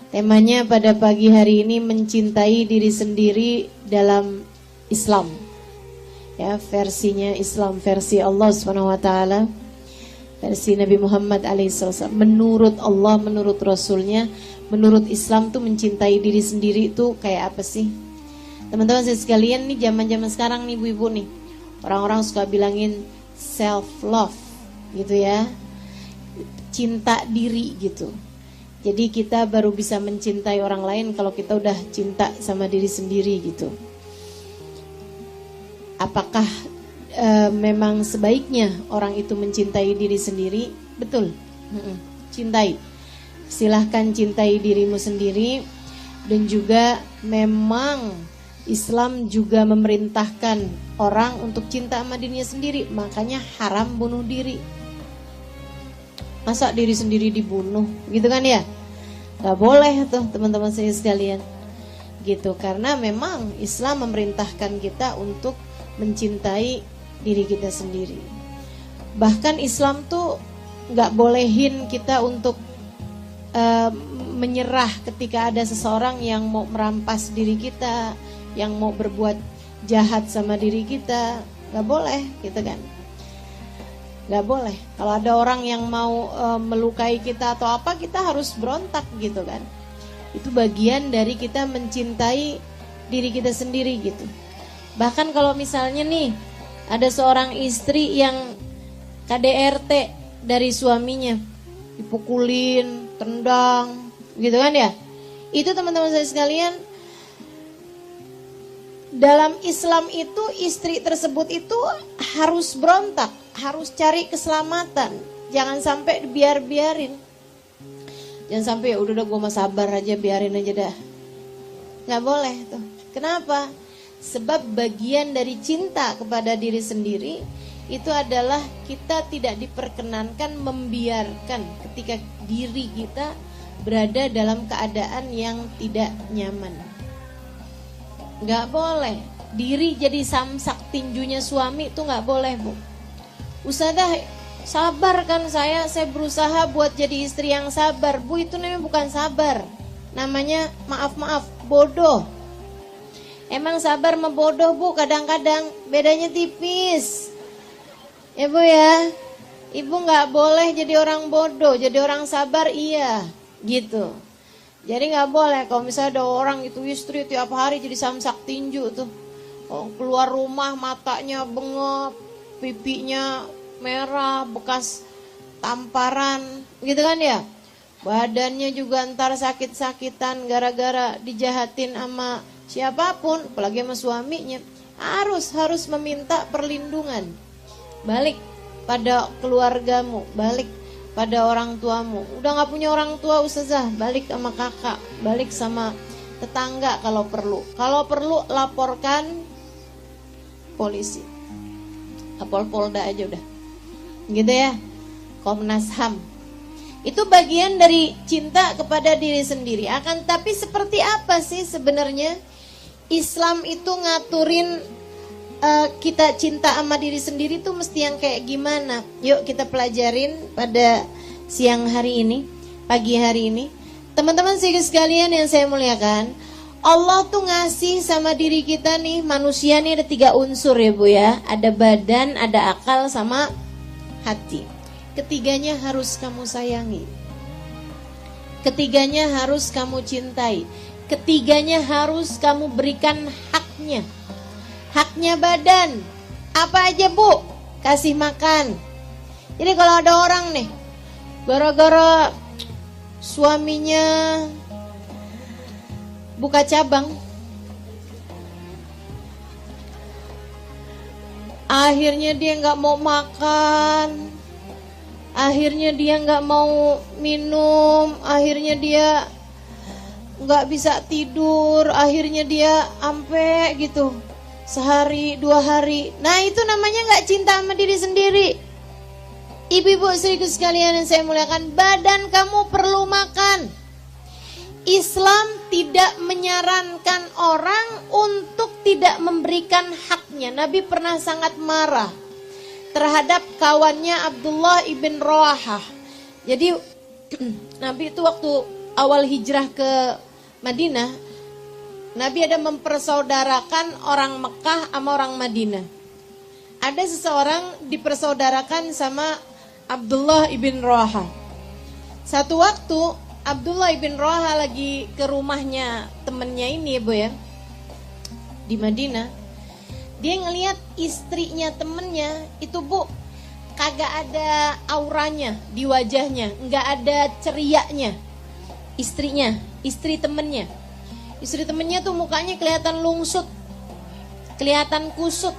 Temanya pada pagi hari ini mencintai diri sendiri dalam Islam. Ya, versinya Islam, versi Allah Subhanahu wa taala, versi Nabi Muhammad alaihissalam. Menurut Allah, menurut Rasulnya, menurut Islam tuh mencintai diri sendiri itu kayak apa sih? Teman-teman saya sekalian, nih zaman-zaman sekarang nih ibu-ibu nih, orang-orang suka bilangin self love gitu ya, cinta diri gitu. Jadi kita baru bisa mencintai orang lain kalau kita udah cinta sama diri sendiri gitu. Apakah memang sebaiknya orang itu mencintai diri sendiri? Betul, cintai. Silahkan cintai dirimu sendiri. Dan juga memang Islam juga memerintahkan orang untuk cinta sama dirinya sendiri. Makanya haram bunuh diri. Masa diri sendiri dibunuh gitu kan ya? Gak boleh tuh teman-teman saya sekalian gitu. Karena memang Islam memerintahkan kita untuk mencintai diri kita sendiri. Bahkan Islam tuh gak bolehin kita untuk menyerah ketika ada seseorang yang mau merampas diri kita, yang mau berbuat jahat sama diri kita. Gak boleh gitu kan. Gak boleh. Kalau ada orang yang mau melukai kita atau apa, kita harus berontak gitu kan. Itu bagian dari kita mencintai diri kita sendiri gitu. Bahkan kalau misalnya nih ada seorang istri yang KDRT dari suaminya, dipukulin, tendang gitu kan ya. Itu teman-teman saya sekalian, dalam Islam itu istri tersebut itu harus berontak, harus cari keselamatan. Jangan sampai biarin. Jangan sampai udah gue mah sabar aja, biarin aja dah. Gak boleh tuh. Kenapa? Sebab bagian dari cinta kepada diri sendiri itu adalah kita tidak diperkenankan membiarkan ketika diri kita berada dalam keadaan yang tidak nyaman. Gak boleh diri jadi samsak tinjunya suami, itu gak boleh bu. Ustazah sabar kan, saya berusaha buat jadi istri yang sabar. Bu, itu namanya bukan sabar, namanya maaf bodoh. Emang sabar sama bodoh bu kadang-kadang bedanya tipis. Ya bu ya, ibu gak boleh jadi orang bodoh, jadi orang sabar iya gitu. Jadi gak boleh kalau misalnya ada orang itu istri tiap hari jadi samsak tinju tuh. Keluar rumah matanya bengok, pipinya merah, bekas tamparan gitu kan ya. Badannya juga ntar sakit-sakitan gara-gara dijahatin sama siapapun, apalagi sama suaminya. Harus meminta perlindungan. Balik pada keluargamu, balik pada orang tuamu. Udah gak punya orang tua ustazah, balik sama kakak, balik sama tetangga kalau perlu. Kalau perlu laporkan polisi, lapor Polda aja udah gitu ya, Komnas HAM. Itu bagian dari cinta kepada diri sendiri. Akan tapi seperti apa sih sebenarnya Islam itu ngaturin kita cinta sama diri sendiri tuh mesti yang kayak gimana? Yuk kita pelajarin pada siang hari ini, pagi hari ini. Teman-teman sekalian yang saya muliakan, Allah tuh ngasih sama diri kita nih, manusia nih ada 3 unsur ya bu ya. Ada badan, ada akal, sama hati. Ketiganya harus kamu sayangi. Ketiganya harus kamu cintai. Ketiganya harus kamu berikan haknya. Haknya badan apa aja bu? Kasih makan. Jadi kalau ada orang nih gara-gara suaminya buka cabang, akhirnya dia gak mau makan, akhirnya dia gak mau minum, akhirnya dia gak bisa tidur, akhirnya dia ampe gitu sehari 2 hari. Nah itu namanya gak cinta sama diri sendiri. Ibu-ibu serius sekalian yang saya muliakan, badan kamu perlu makan. Islam tidak menyarankan orang untuk tidak memberikan haknya. Nabi pernah sangat marah terhadap kawannya Abdullah ibn Rawahah. Jadi Nabi itu waktu awal hijrah ke Madinah, Nabi ada mempersaudarakan orang Mekah sama orang Madinah. Ada seseorang dipersaudarakan sama Abdullah ibn Rawaha. Satu waktu Abdullah ibn Rawaha lagi ke rumahnya temennya ini, Bu ya, di Madinah. Dia ngelihat istrinya temennya itu, Bu, kagak ada auranya di wajahnya, nggak ada cerianya. Istri temennya tuh mukanya kelihatan lungsut, kelihatan kusut,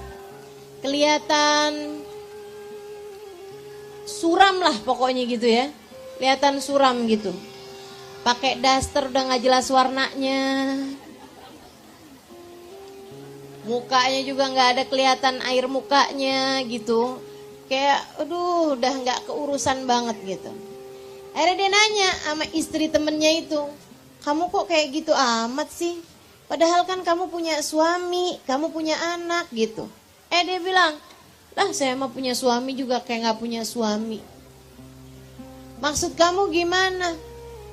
kelihatan suram lah pokoknya gitu ya, kelihatan suram gitu. Pakai daster udah nggak jelas warnanya, mukanya juga nggak ada kelihatan air mukanya gitu, kayak aduh udah nggak keurusan banget gitu. Akhirnya dia nanya sama istri temennya itu, kamu kok kayak gitu amat sih? Padahal kan kamu punya suami, kamu punya anak gitu. Dia bilang, lah saya mah punya suami juga kayak gak punya suami. Maksud kamu gimana?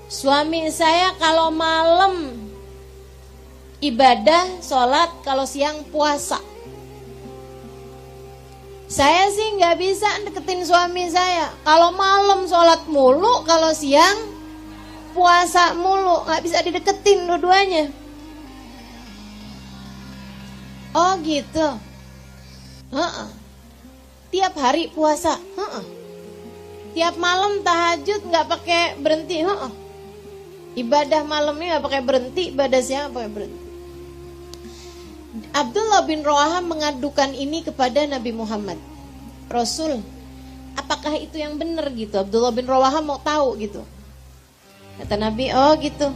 Suami saya kalau malam ibadah, sholat, kalau siang puasa. Saya sih gak bisa deketin suami saya. Kalau malam sholat mulu, kalau siang puasa mulu, gak bisa dideketin dua-duanya. Oh gitu. Tiap hari puasa. Tiap malam tahajud gak pakai berhenti. Ibadah malamnya gak pakai berhenti, ibadah siang gak pakai berhenti. Abdullah bin Rawaha mengadukan ini kepada Nabi Muhammad. Rasul, apakah itu yang benar gitu? Abdullah bin Rawaha mau tahu gitu. Kata Nabi, oh gitu,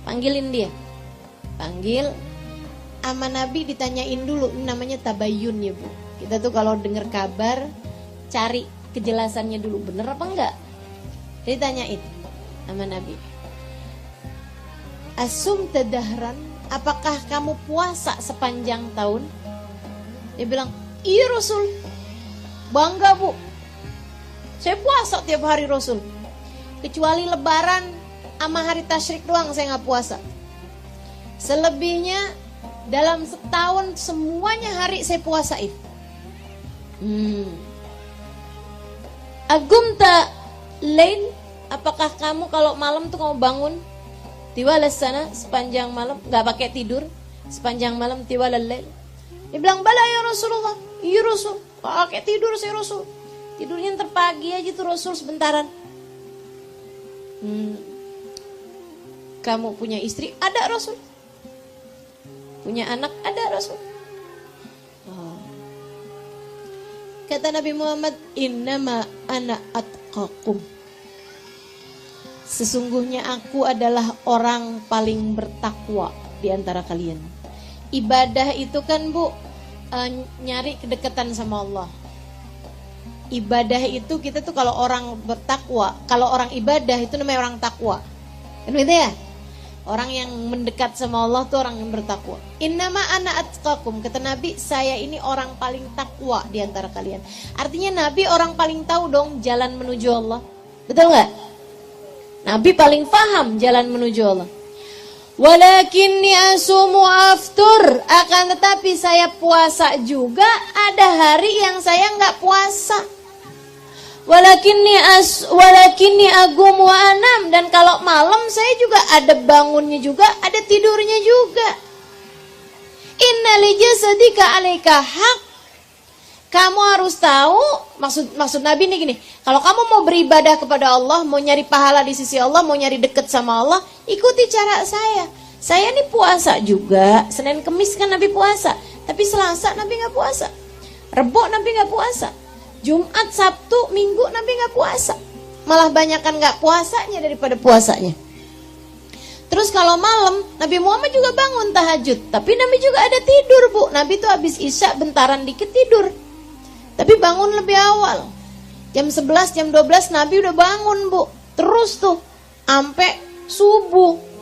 panggilin dia. Panggil, sama Nabi ditanyain dulu, ini namanya tabayun ya Bu. Kita tuh kalau dengar kabar, cari kejelasannya dulu, bener apa enggak. Jadi tanyain sama Nabi, asum tadahran, apakah kamu puasa sepanjang tahun? Dia bilang, iya Rasul, bangga Bu, saya puasa tiap hari Rasul. Kecuali lebaran sama hari tasyrik doang saya gak puasa. Selebihnya dalam setahun semuanya hari saya puasain. Agumta lain, apakah kamu kalau malam tuh kamu bangun tiwalas sana sepanjang malam, gak pakai tidur sepanjang malam tiwalal lail? Dia bilang, bala ya Rasulullah. Iya Rasul, pakai tidur saya Rasul. Tidurnya ntar pagi aja tuh Rasul sebentaran. Kamu punya istri? Ada Rasul. Punya anak? Ada Rasul. Kata Nabi Muhammad, innama ana atqakum, sesungguhnya aku adalah orang paling bertakwa di antara kalian. Ibadah itu kan Bu, nyari kedekatan sama Allah. Ibadah itu kita tuh kalau orang bertakwa, kalau orang ibadah itu namanya orang takwa. Kan gitu ya? Orang yang mendekat sama Allah tuh orang yang bertakwa. Innama ana atqakum, kata Nabi, saya ini orang paling takwa di antara kalian. Artinya Nabi orang paling tahu dong jalan menuju Allah. Betul nggak? Nabi paling paham jalan menuju Allah. Walakinni asumu aftur, akan tetapi saya puasa juga, ada hari yang saya nggak puasa. Walakinni agum wa anam, dan kalau malam saya juga ada bangunnya juga, ada tidurnya juga. Inna li jasadika alaika haq, kamu harus tahu, maksud Nabi nih gini, kalau kamu mau beribadah kepada Allah, mau nyari pahala di sisi Allah, mau nyari deket sama Allah, ikuti cara saya. Saya nih puasa juga, Senin Kemis kan Nabi puasa, tapi Selasa Nabi gak puasa, Rebo Nabi gak puasa, Jumat, Sabtu, Minggu Nabi gak puasa. Malah banyakan gak puasanya daripada puasanya. Terus kalau malam, Nabi Muhammad juga bangun tahajud, tapi Nabi juga ada tidur Bu. Nabi tuh habis Isya bentaran dikit tidur, tapi bangun lebih awal. Jam 11, jam 12 Nabi udah bangun Bu. Terus tuh sampai subuh,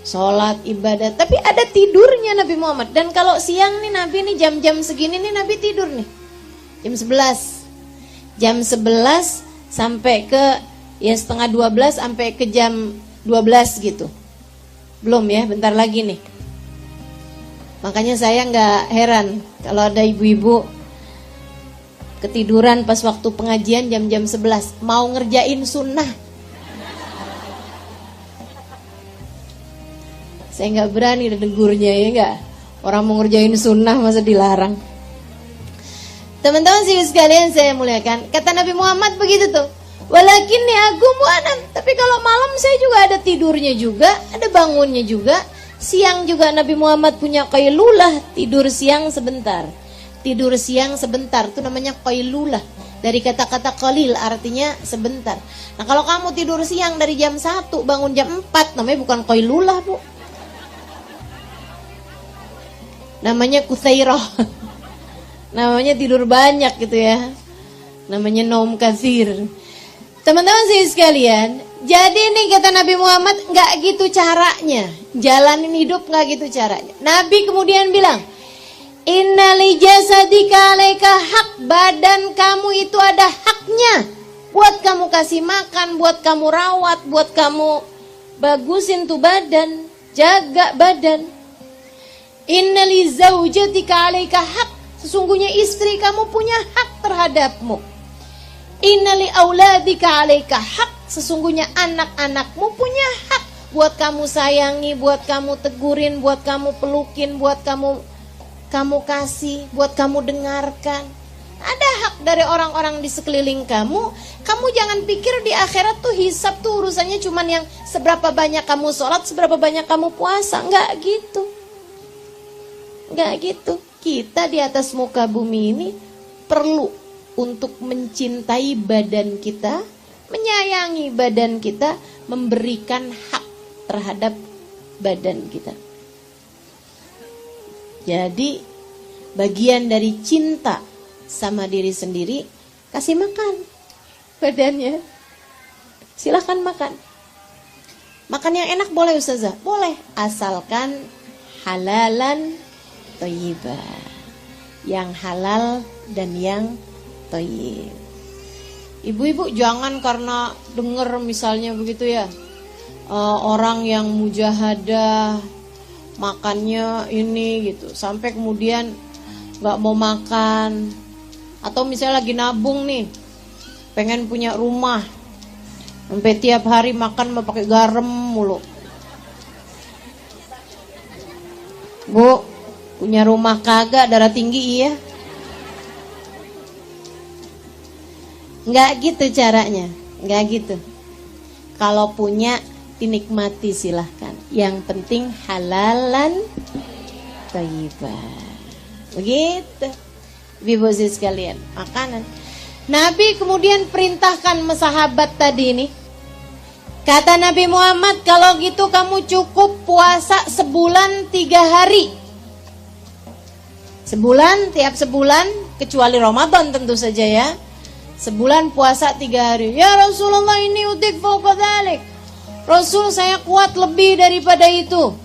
sholat, ibadah, tapi ada tidurnya Nabi Muhammad. Dan kalau siang nih Nabi nih jam-jam segini nih Nabi tidur nih jam 11 sampai ke Ya setengah 12 sampai ke jam 12 gitu. Belum ya, bentar lagi nih. Makanya saya nggak heran kalau ada ibu-ibu ketiduran pas waktu pengajian jam-jam 11 mau ngerjain sunnah. Saya nggak berani negurnya, ya nggak. Orang mau ngerjain sunnah masa dilarang. Teman-teman sih sekalian saya muliakan, kata Nabi Muhammad begitu tuh. Walakin ya aku mu'anan, tapi kalau malam saya juga ada tidurnya juga, ada bangunnya juga. Siang juga Nabi Muhammad punya qailulah, tidur siang sebentar. Tidur siang sebentar, itu namanya qailulah. Dari kata-kata qalil artinya sebentar. Nah kalau kamu tidur siang dari jam 1 bangun jam 4, namanya bukan qailulah, Bu. Namanya kuthairah. Namanya tidur banyak gitu ya. Namanya naum katsir. Teman-teman sih sekalian, jadi nih kata Nabi Muhammad, nggak gitu caranya. Jalanin hidup nggak gitu caranya. Nabi kemudian bilang, Inna li jasadika alaika hak, badan kamu itu ada haknya. Buat kamu kasih makan, buat kamu rawat, buat kamu bagusin tuh badan, jaga badan. Inna li zaujatika alaika hak, sesungguhnya istri kamu punya hak terhadapmu. Inna li auladika alaika hak, sesungguhnya anak-anakmu punya hak buat kamu sayangi, buat kamu tegurin, buat kamu pelukin, buat kamu kasih, buat kamu dengarkan. Ada hak dari orang-orang di sekeliling kamu. Kamu jangan pikir di akhirat tuh hisab tuh urusannya cuman yang seberapa banyak kamu sholat, seberapa banyak kamu puasa. Enggak gitu. Enggak gitu. Kita di atas muka bumi ini perlu untuk mencintai badan kita, menyayangi badan kita, memberikan hak terhadap badan kita. Jadi bagian dari cinta sama diri sendiri, kasih makan badannya. Silahkan makan. Makan yang enak boleh Ustazah? Boleh, asalkan halalan thayyibah. Yang halal dan yang thayyib. Ibu-ibu jangan karena dengar misalnya begitu ya, orang yang mujahadah makannya ini gitu, sampai kemudian nggak mau makan. Atau misalnya lagi nabung nih, pengen punya rumah, sampai tiap hari makan mau pakai garam mulu. Bu, punya rumah kagak, darah tinggi iya? Nggak gitu caranya, nggak gitu. Kalau punya dinikmati silahkan. Yang penting halalan thayyibah. Begitu. Ibu sekalian, makanan. Nabi kemudian perintahkan sahabat tadi ini. Kata Nabi Muhammad, kalau gitu kamu cukup puasa sebulan 3 hari. Sebulan, tiap sebulan, kecuali Ramadan tentu saja ya. Sebulan puasa 3 hari. Ya Rasulullah, ini utik fauqa dzalik. Rasul, saya kuat lebih daripada itu.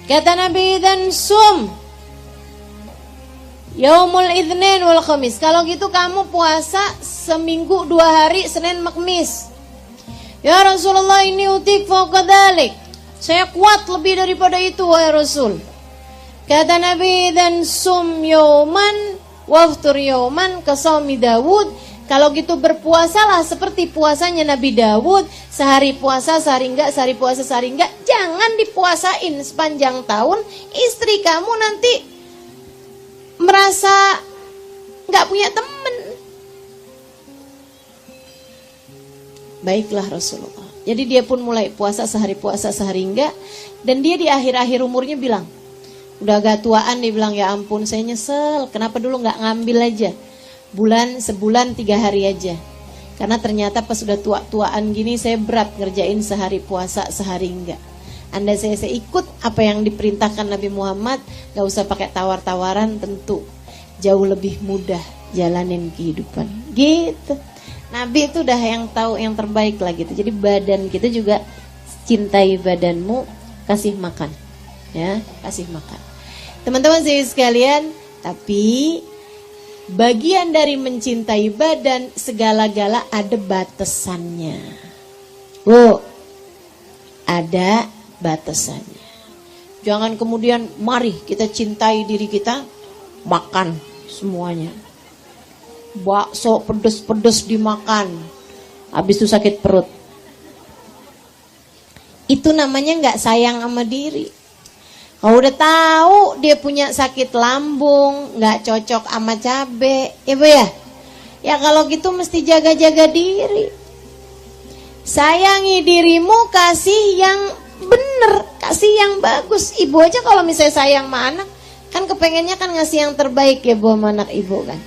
Kata Nabi, dan sum yaumul itsnin wal khamis. Kalau gitu kamu puasa seminggu 2 hari, Senin Kamis. Ya Rasulullah, ini utik fauqa dzalik. Saya kuat lebih daripada itu wahai Rasul. Kata Nabi, dan sum yauman waftur yauman kasami Dawud. Kalau gitu berpuasalah seperti puasanya Nabi Dawud. Sehari puasa, sehari enggak, sehari puasa, sehari enggak. Jangan dipuasain sepanjang tahun. Istri kamu nanti merasa enggak punya teman. Baiklah Rasulullah. Jadi dia pun mulai puasa, sehari enggak. Dan dia di akhir-akhir umurnya bilang, udah agak tuaan, dia bilang, ya ampun saya nyesel, kenapa dulu gak ngambil aja sebulan 3 hari aja. Karena ternyata pas sudah tua-tuaan gini saya berat ngerjain sehari puasa, sehari enggak. Andai saya ikut apa yang diperintahkan Nabi Muhammad, gak usah pakai tawar-tawaran, tentu jauh lebih mudah jalanin kehidupan. Gitu. Nabi itu udah yang tahu yang terbaik lah gitu. Jadi badan kita juga, cintai badanmu, kasih makan. Ya, kasih makan. Teman-teman sekalian, tapi Bagian dari mencintai badan, segala-gala ada batasannya. Bu, ada batasannya. Jangan kemudian mari kita cintai diri kita, makan semuanya. Bakso pedes-pedes dimakan, habis itu sakit perut. Itu namanya nggak sayang sama diri. Kalau udah tahu dia punya sakit lambung, nggak cocok sama cabe, ya Bu ya? Ya kalau gitu mesti jaga-jaga diri. Sayangi dirimu, kasih yang bener, kasih yang bagus. Ibu aja kalau misalnya sayang sama anak, kan kepengennya kan ngasih yang terbaik ya Bu sama anak ibu kan.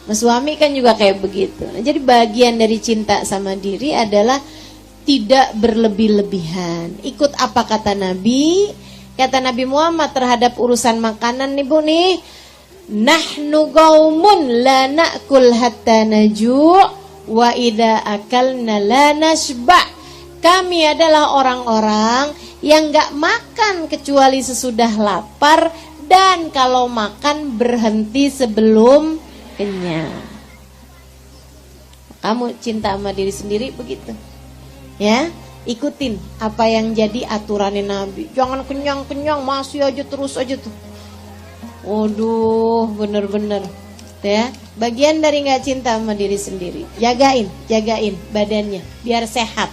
Mas suami kan juga kayak begitu. Nah, jadi bagian dari cinta sama diri adalah tidak berlebih-lebihan. Ikut apa kata Nabi? Kata Nabi Muhammad terhadap urusan makanan nih Bu nih, nahnu qaumun la na'kul hatta naju' wa idza akalna la nashba. Kami adalah orang-orang yang enggak makan kecuali sesudah lapar, dan kalau makan berhenti sebelum kenyang. Kamu cinta sama diri sendiri begitu. Ya? Ikutin apa yang jadi aturannya Nabi. Jangan kenyang-kenyang masih aja terus aja tuh. Waduh, bener-bener ya. Bagian dari gak cinta sama diri sendiri. Jagain badannya biar sehat.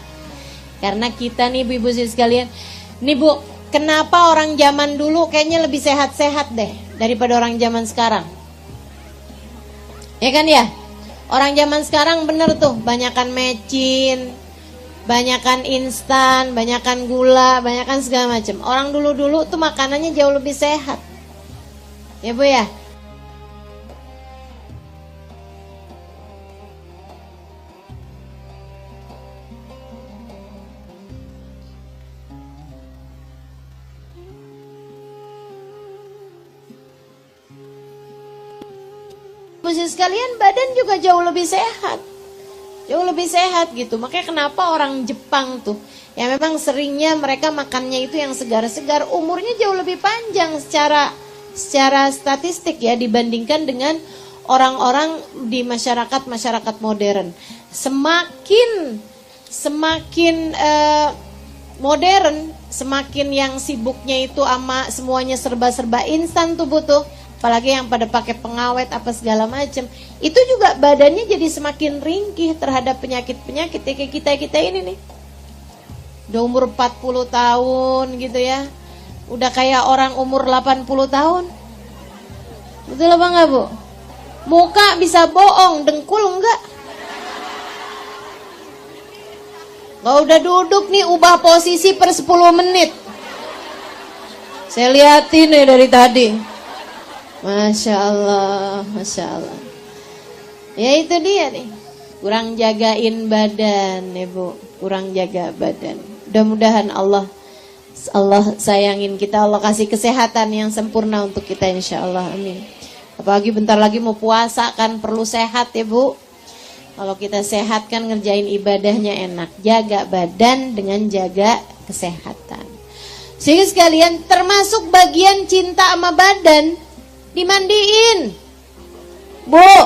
Karena kita nih ibu-ibu sekalian, nih Bu, kenapa orang zaman dulu kayaknya lebih sehat-sehat deh daripada orang zaman sekarang? Ya kan ya? Orang zaman sekarang bener tuh, banyakan mecin, banyakan instan, banyakan gula, banyakan segala macam. Orang dulu-dulu tuh makanannya jauh lebih sehat. Ya Bu ya? Bu sekalian, badan juga jauh lebih sehat. Jauh lebih sehat gitu. Makanya kenapa orang Jepang tuh, ya memang seringnya mereka makannya itu yang segar-segar, umurnya jauh lebih panjang secara statistik ya, dibandingkan dengan orang-orang di masyarakat modern. Semakin modern, semakin yang sibuknya itu ama semuanya serba-serba instan tuh butuh. Apalagi yang pada pakai pengawet apa segala macam, itu juga badannya jadi semakin ringkih terhadap penyakit-penyakit ya, kayak kita ini nih. Udah umur 40 tahun gitu ya. Udah kayak orang umur 80 tahun. Betul apa enggak Bu? Muka bisa bohong, dengkul enggak? Kalau udah duduk nih ubah posisi per 10 menit. Saya liatin nih dari tadi. Masya Allah, Masya Allah. Ya itu dia nih, kurang jagain badan ya Bu, kurang jaga badan. Mudah-mudahan Allah sayangin kita, Allah kasih kesehatan yang sempurna untuk kita insya Allah, amin. Apalagi bentar lagi mau puasa kan, perlu sehat ya Bu. Kalau kita sehat kan ngerjain ibadahnya enak. Jaga badan dengan jaga kesehatan. Sehingga sekalian termasuk bagian cinta sama badan, dimandiin Bu.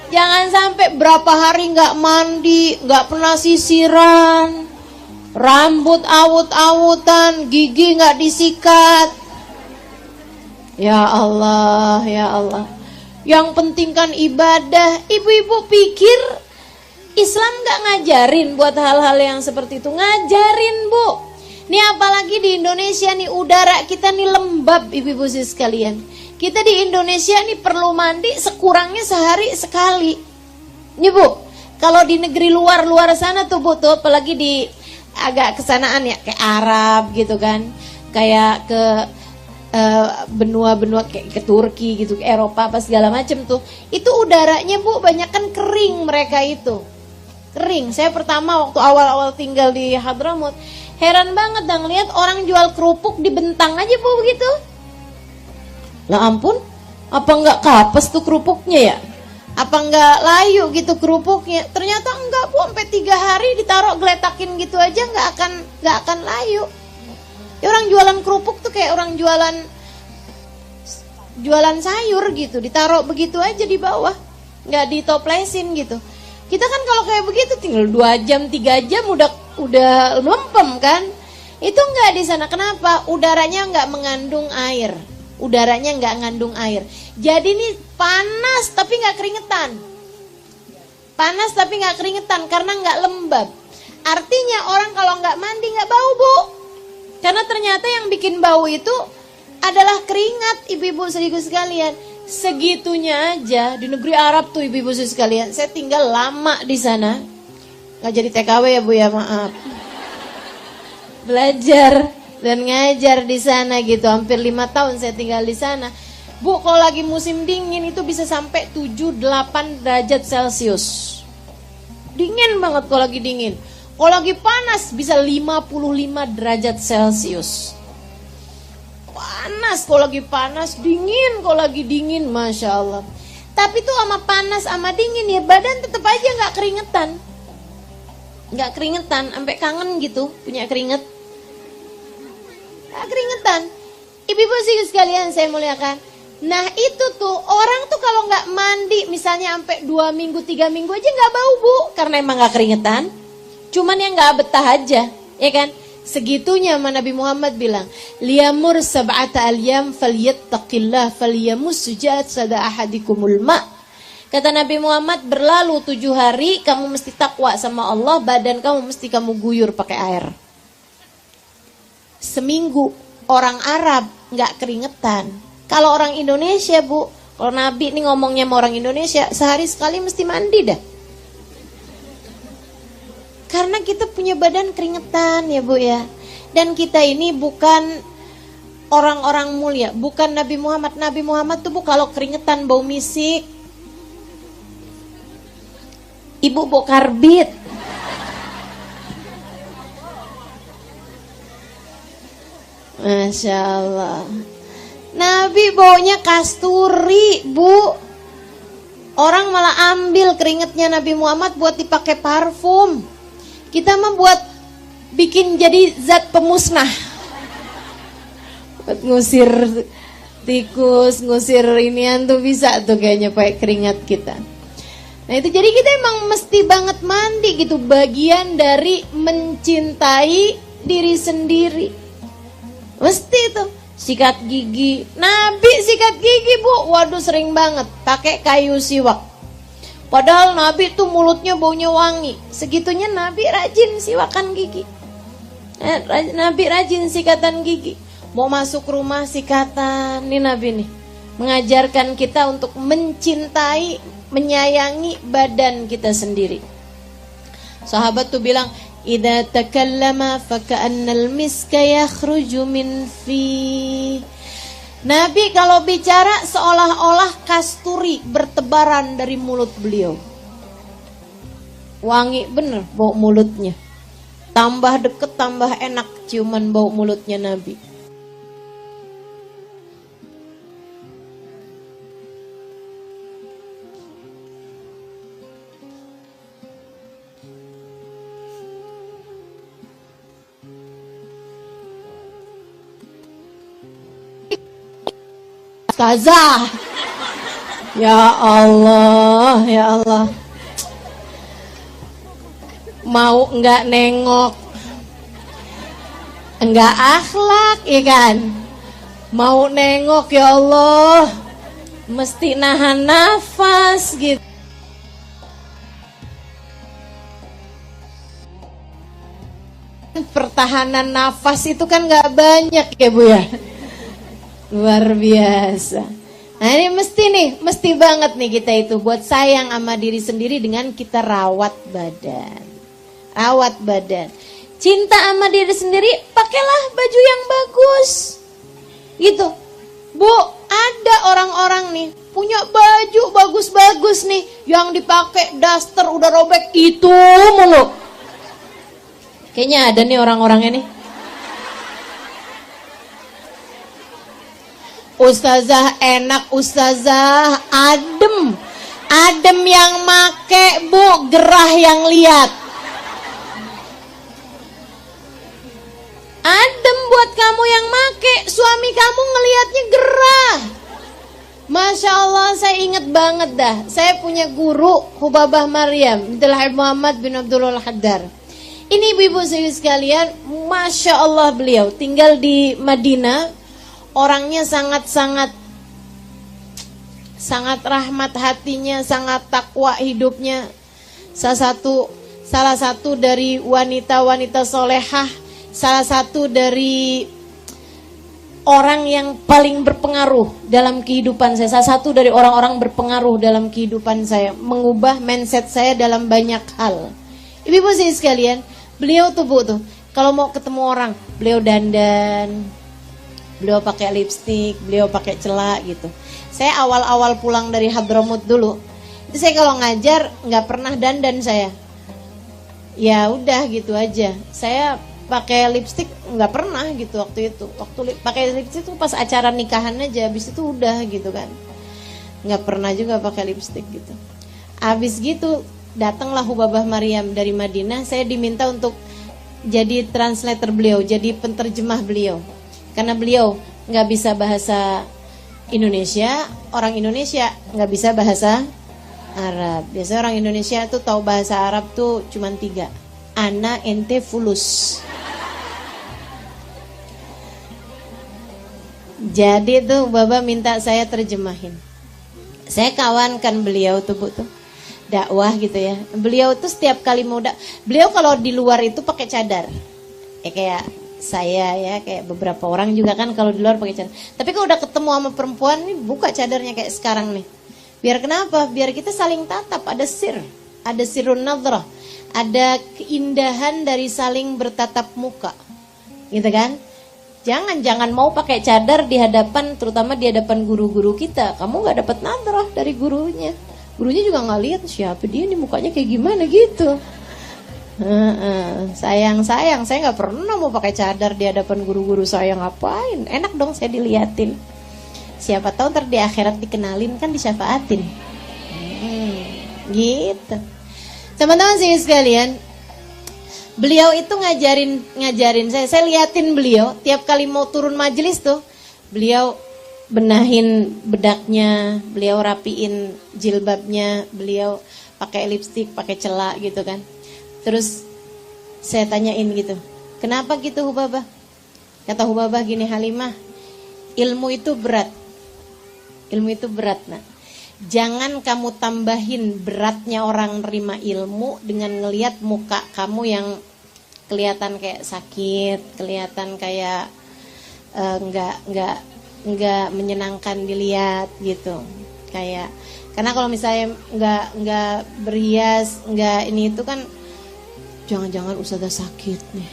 Jangan sampai berapa hari gak mandi, gak pernah sisiran, rambut awut-awutan, gigi gak disikat. Ya Allah, ya Allah. Yang penting kan ibadah. Ibu-ibu pikir Islam gak ngajarin buat hal-hal yang seperti itu? Ngajarin Bu. Nih apalagi di Indonesia nih, udara kita nih lembab ibu-ibu sekalian. Kita di Indonesia nih perlu mandi sekurangnya sehari sekali. Nih Bu, kalau di negeri luar sana tuh Bu tuh, apalagi di agak kesanaan ya, kayak Arab gitu kan, kayak ke benua-benua kayak ke Turki gitu, ke Eropa apa segala macem tuh, itu udaranya Bu banyak kan kering, mereka itu kering. Saya pertama waktu awal-awal tinggal di Hadramut, heran banget dan ngeliat orang jual kerupuk dibentang aja Bu begitu. Lah ampun, apa enggak kapes tuh kerupuknya ya? Apa enggak layu gitu kerupuknya? Ternyata enggak Bu, sampai 3 hari ditaruh geletakin gitu aja enggak akan layu. Ya, orang jualan kerupuk tuh kayak orang jualan jualan sayur gitu, ditaruh begitu aja di bawah, nggak ditoplesin gitu. Kita kan kalau kayak begitu tinggal 2 jam 3 jam udah lempem kan. Itu nggak di sana. Kenapa? Udaranya nggak mengandung air. Udaranya nggak ngandung air. Jadi ini panas tapi nggak keringetan. Panas tapi nggak keringetan karena nggak lembab. Artinya orang kalau nggak mandi nggak bau, Bu. Karena ternyata yang bikin bau itu adalah keringat, ibu-ibu saudariku sekalian. Segitunya aja di negeri Arab tuh, ibu-ibu saudariku sekalian. Saya tinggal lama di sana. Nggak jadi TKW ya, Bu ya, maaf. Belajar dan ngajar di sana gitu. Hampir 5 tahun saya tinggal di sana. Bu, kalau lagi musim dingin itu bisa sampai 7-8 derajat Celcius. Dingin banget kalau lagi dingin. Kalau lagi panas bisa 55 derajat Celcius. Panas kalau lagi panas, dingin kalau lagi dingin, Masya Allah. Tapi tuh sama panas sama dingin ya badan tetap aja gak keringetan. Gak keringetan, sampai kangen gitu punya keringet. Gak keringetan. Ibu-ibu sih sekalian saya muliakan. Nah itu tuh orang tuh kalau gak mandi misalnya sampai 2 minggu 3 minggu aja gak bau, Bu. Karena emang gak keringetan. Cuman yang gak betah aja, ya kan? Segitunya Nabi Muhammad bilang, liyamur sab'ata alyam falyattaqillah falyamus sada ahadikumul ma. Kata Nabi Muhammad, berlalu 7 hari kamu mesti takwa sama Allah, badan kamu mesti kamu guyur pakai air. Seminggu orang Arab nggak keringetan. Kalau orang Indonesia, Bu, kalau Nabi nih ngomongnya sama orang Indonesia, sehari sekali mesti mandi dah. Karena kita punya badan keringetan ya, Bu ya. Dan kita ini bukan orang-orang mulia, bukan Nabi Muhammad. Nabi Muhammad tuh, Bu, kalau keringetan bau misik. Ibu bau karbit. Masya Allah. Nabi baunya kasturi, Bu. Orang malah ambil keringetnya Nabi Muhammad buat dipakai parfum. Kita mah buat bikin jadi zat pemusnah. Buat ngusir tikus, ngusir inian tuh bisa tuh kayaknya pakai keringat kita. Nah itu jadi kita emang mesti banget mandi gitu. Bagian dari mencintai diri sendiri. Mesti tuh. Sikat gigi. Nabi sikat gigi, Bu. Waduh sering banget. Pakai kayu siwak. Padahal Nabi tuh mulutnya baunya wangi. Segitunya Nabi rajin siwakan gigi. Nabi rajin sikatan gigi. Mau masuk rumah sikatan. Nih Nabi nih. Mengajarkan kita untuk mencintai, menyayangi badan kita sendiri. Sahabat tuh bilang, idza takallama faka'annal miska yakhruju min fi. Nabi kalau bicara seolah-olah kasturi bertebaran dari mulut beliau. Wangi bener bau mulutnya. Tambah deket tambah enak ciuman bau mulutnya Nabi. Ustazah. Ya Allah, ya Allah. Mau enggak nengok, enggak akhlak, ya kan? Mau nengok, ya Allah, mesti nahan nafas gitu. Pertahanan nafas itu kan enggak banyak ya, Bu ya. Luar biasa. Nah ini mesti banget nih kita itu buat sayang sama diri sendiri dengan kita rawat badan. Rawat badan. Cinta sama diri sendiri, pakailah baju yang bagus. Gitu. Bu, ada orang-orang nih punya baju bagus-bagus nih, yang dipakai daster udah robek itu mulu. Kayaknya ada nih orang-orangnya nih. Ustazah enak, ustazah adem. Adem yang make, Bu, gerah yang lihat. Adem buat kamu yang make, suami kamu ngelihatnya gerah. Masya Allah, saya ingat banget dah. Saya punya guru Hubabah Maryam Abdul Muhammad bin Abdullah Al-Haddar. Ini ibu-ibu sekalian, Masya Allah beliau tinggal di Madinah. Orangnya sangat rahmat hatinya, sangat takwa hidupnya. Salah satu dari wanita-wanita solehah, salah satu dari orang yang paling berpengaruh dalam kehidupan saya. Salah satu dari orang-orang berpengaruh dalam kehidupan saya, mengubah mindset saya dalam banyak hal. Ibu-ibu sekalian, beliau tuh Bu tuh, kalau mau ketemu orang, beliau dandan, beliau pakai lipstik, beliau pakai celak gitu. Saya awal-awal pulang dari Hadramut dulu, itu saya kalau ngajar nggak pernah dandan saya. Ya udah gitu aja. Saya pakai lipstik nggak pernah gitu waktu itu. Waktu pakai lipstik itu pas acara nikahan aja, habis itu udah gitu kan. Nggak pernah juga pakai lipstik gitu. Habis gitu datanglah Hubabah Maryam dari Madinah. Saya diminta untuk jadi translator beliau, jadi penterjemah beliau. Karena beliau nggak bisa bahasa Indonesia, orang Indonesia nggak bisa bahasa Arab. Biasanya orang Indonesia tuh tahu bahasa Arab tuh cuma 3. Ana, ente, fulus. Jadi tuh Baba minta saya terjemahin. Saya kawankan beliau tuh Bu tuh dakwah gitu ya. Beliau tuh setiap kali mau beliau kalau di luar itu pakai cadar. Kayak saya ya, kayak beberapa orang juga kan kalau di luar pakai cadar. Tapi kalau udah ketemu sama perempuan nih buka cadarnya kayak sekarang nih. Biar kenapa? Biar kita saling tatap, ada sirrun nadrah, ada keindahan dari saling bertatap muka. Gitu kan? Jangan mau pakai cadar di hadapan, terutama di hadapan guru-guru kita. Kamu nggak dapat nadrah dari gurunya. Gurunya juga nggak lihat siapa dia nih, mukanya kayak gimana gitu. Sayang, saya nggak pernah mau pakai cadar di hadapan guru-guru saya. Ngapain? Enak dong saya diliatin. Siapa tahu ntar di akhirat dikenalin kan, disyafaatin. Gitu. Teman-teman sih sekalian, beliau itu ngajarin saya liatin beliau tiap kali mau turun majelis tuh, beliau benahin bedaknya, beliau rapiin jilbabnya, beliau pakai lipstik, pakai celak gitu kan. Terus saya tanyain gitu, kenapa gitu Hubabah? Kata Hubabah gini, Halimah, ilmu itu berat nak. Jangan kamu tambahin beratnya orang nerima ilmu dengan ngelihat muka kamu yang kelihatan kayak sakit, kelihatan kayak nggak menyenangkan dilihat gitu. Kayak karena kalau misalnya nggak berhias, nggak ini itu kan, jangan-jangan ustadzah sakit nih.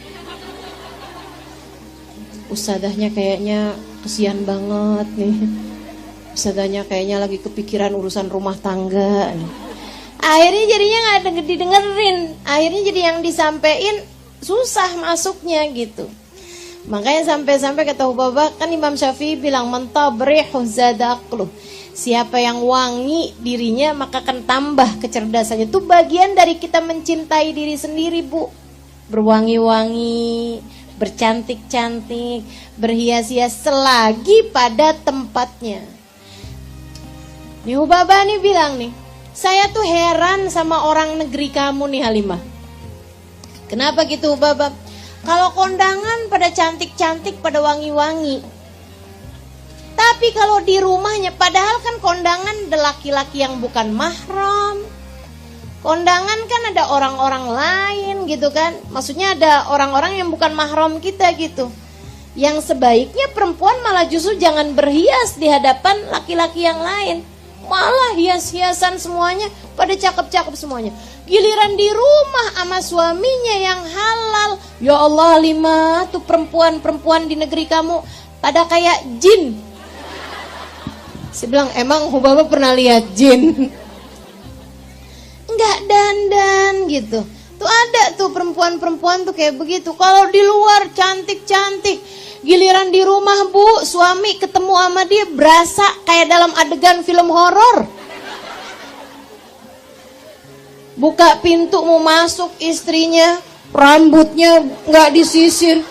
Ustadzahnya kayaknya kesian banget nih. Ustadzahnya kayaknya lagi kepikiran urusan rumah tangga nih. Akhirnya jadinya nggak didengerin. Akhirnya jadi yang disampein susah masuknya gitu. Makanya sampai-sampai kata Hubabah, kan Imam Syafi'i bilang mentabrihu zadaqluh. Siapa yang wangi dirinya maka akan tambah kecerdasannya. Itu bagian dari kita mencintai diri sendiri, Bu. Berwangi-wangi, bercantik-cantik, berhias-hias selagi pada tempatnya. Nih Hubabah nih bilang nih, saya tuh heran sama orang negeri kamu nih Halimah. Kenapa gitu Hubabah? Kalau kondangan pada cantik-cantik, pada wangi-wangi. Tapi kalau di rumahnya, padahal kan kondangan ada laki-laki yang bukan mahram. Kondangan kan ada orang-orang lain gitu kan. Maksudnya ada orang-orang yang bukan mahram kita gitu. Yang sebaiknya perempuan malah justru jangan berhias di hadapan laki-laki yang lain. Malah hias-hiasan semuanya, pada cakep-cakep semuanya. Giliran di rumah sama suaminya yang halal. Ya Allah Halimah, tuh perempuan-perempuan di negeri kamu pada kayak jin. Saya bilang, emang Hubabah pernah lihat jin? Enggak dandan gitu. Tuh ada tuh perempuan-perempuan tuh kayak begitu. Kalau di luar cantik-cantik, giliran di rumah Bu, suami ketemu sama dia berasa kayak dalam adegan film horor. Buka pintu mau masuk istrinya, rambutnya nggak disisir.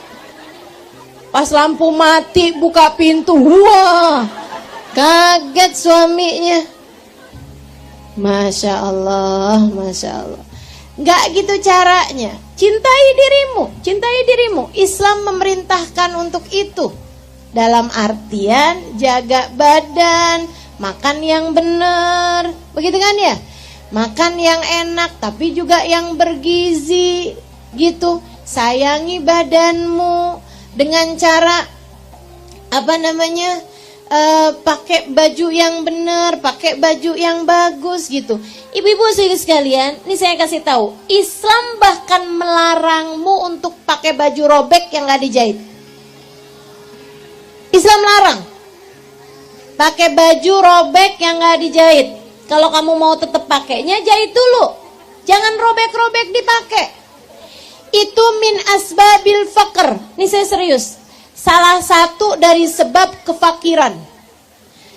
Pas lampu mati buka pintu, wah, Kaget suaminya. Masya Allah, Masya Allah. Nggak gitu caranya. Cintai dirimu, cintai dirimu. Islam memerintahkan untuk itu. Dalam artian jaga badan, makan yang benar. Begitu kan ya? Makan yang enak tapi juga yang bergizi. Gitu. Sayangi badanmu dengan cara pakai baju yang benar, pakai baju yang bagus gitu. Ibu-ibu sekalian, ini saya kasih tahu, Islam bahkan melarangmu untuk pakai baju robek yang gak dijahit. Islam larang pakai baju robek yang gak dijahit. Kalau kamu mau tetap pakainya, jahit dulu, jangan robek-robek dipakai. Itu min asbabil faqr. Ini saya serius. Salah satu dari sebab kefakiran.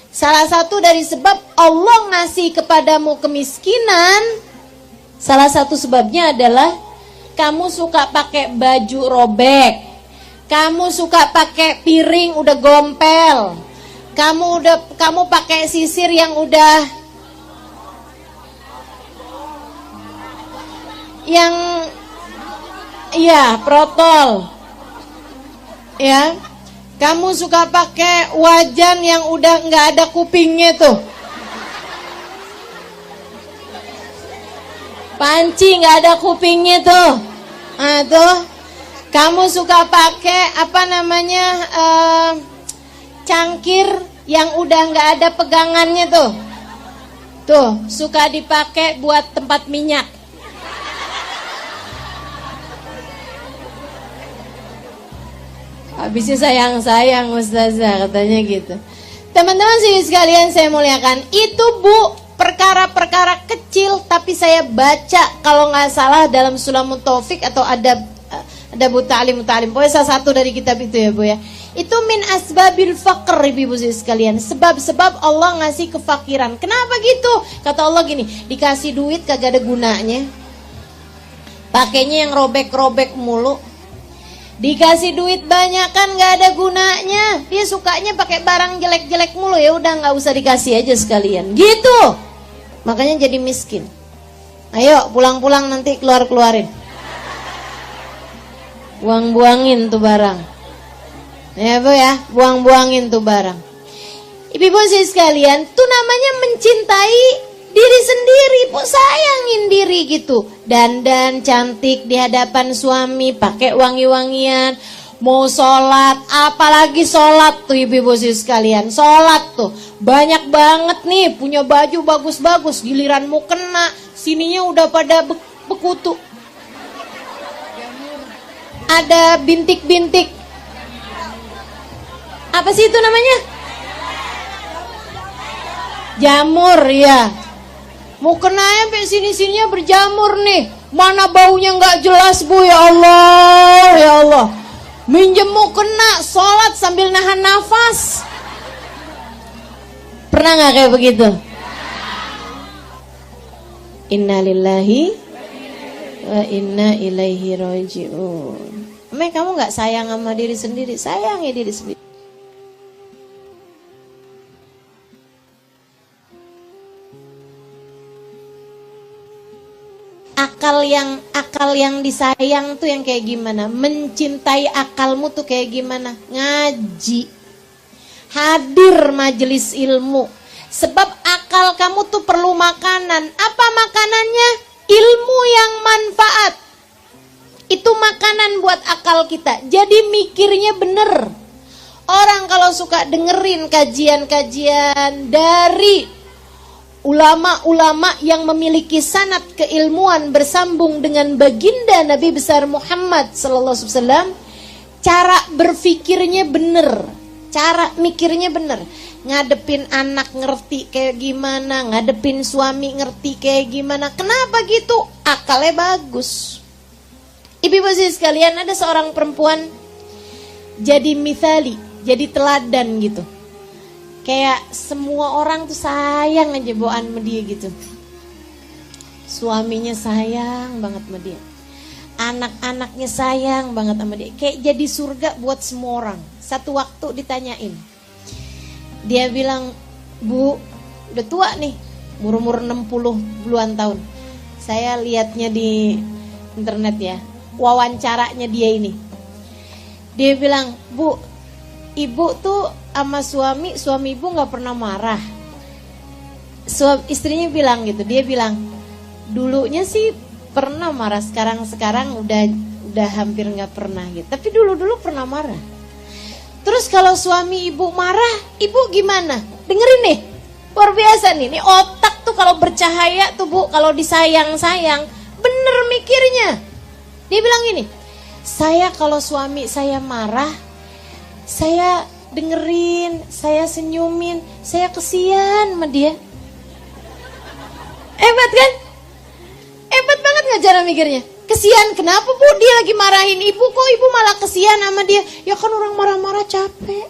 Salah satu dari sebab Allah ngasih kepadamu kemiskinan. Salah satu sebabnya adalah kamu suka pakai baju robek. Kamu suka pakai piring udah gompel. Kamu pakai sisir yang udah protol. Ya, kamu suka pakai wajan yang udah nggak ada kupingnya tuh, panci nggak ada kupingnya tuh, tuh. Kamu suka pakai cangkir yang udah nggak ada pegangannya tuh, suka dipakai buat tempat minyak. Habisnya sayang-sayang Ustazah katanya gitu. Teman-teman sekalian saya muliakan, itu Bu perkara-perkara kecil, tapi saya baca kalau nggak salah dalam Sulamut Taufik atau ada Ta'lim. Pokoknya salah satu dari kitab itu ya Bu ya. Itu min asbabil faqr ibu sekalian. Sebab-sebab Allah ngasih kefakiran. Kenapa gitu? Kata Allah gini, dikasih duit kagak ada gunanya. Pakainya yang robek-robek mulu. Dikasih duit banyak kan gak ada gunanya. Dia sukanya pakai barang jelek-jelek mulu, ya udah nggak usah dikasih aja sekalian. Gitu. Makanya jadi miskin. Ayo pulang-pulang nanti keluarin. Buang-buangin tuh barang. Ya Bu ya, buang-buangin tuh barang. Ibu-ibu sekalian, tuh namanya mencintai diri sendiri, Bu, sayangin diri gitu. Dandan cantik di hadapan suami, pakai wangi-wangian, mau sholat, apalagi sholat tuh ibu-ibu sekalian. Sholat tuh banyak banget nih, punya baju bagus-bagus, giliran mau kena, sininya udah pada bekutu. Ada bintik-bintik. Apa sih itu namanya? Jamur ya. Mau kena sampai sini-sininya berjamur nih. Mana baunya nggak jelas Bu, ya Allah, ya Allah. Minjem mau kena, sholat sambil nahan nafas. Pernah nggak kayak begitu? Innalillahi wa inna ilaihi raji'un. Kamu nggak sayang sama diri sendiri? Sayangi diri sendiri. Akal yang disayang tuh yang kayak gimana? Mencintai akalmu tuh kayak gimana? Ngaji, hadir majelis ilmu. Sebab akal kamu tuh perlu makanan. Apa makanannya? Ilmu yang manfaat. Itu makanan buat akal kita. Jadi mikirnya bener. Orang kalau suka dengerin kajian-kajian dari ulama-ulama yang memiliki sanad keilmuan bersambung dengan baginda Nabi besar Muhammad sallallahu alaihi wasallam, cara berpikirnya bener, cara mikirnya bener. Ngadepin anak ngerti kayak gimana, ngadepin suami ngerti kayak gimana. Kenapa gitu? Akalnya bagus. Ibu-ibu sekalian, ada seorang perempuan jadi mithali, jadi teladan gitu. Kayak semua orang tuh sayang aja bawaan sama dia gitu. Suaminya sayang banget sama dia. Anak-anaknya sayang banget sama dia. Kayak jadi surga buat semua orang. Satu waktu ditanyain. Dia bilang, Bu, udah tua nih, umur 60-an tahun. Saya lihatnya di internet ya, wawancaranya dia ini. Dia bilang, Bu, ibu tuh sama suami ibu gak pernah marah. Istrinya bilang gitu, dia bilang, dulunya sih pernah marah, sekarang udah hampir gak pernah gitu. Tapi dulu pernah marah. Terus kalau suami ibu marah, ibu gimana? Dengerin nih, luar biasa nih. Ini otak tuh kalau bercahaya tuh Bu, kalau disayang-sayang, bener mikirnya. Dia bilang gini, saya kalau suami saya marah, saya dengerin, saya senyumin, saya kesian sama dia. Hebat kan? Hebat banget gak cara mikirnya? Kesian, kenapa Bu? Dia lagi marahin ibu, kok ibu malah kesian sama dia? Ya kan orang marah-marah capek.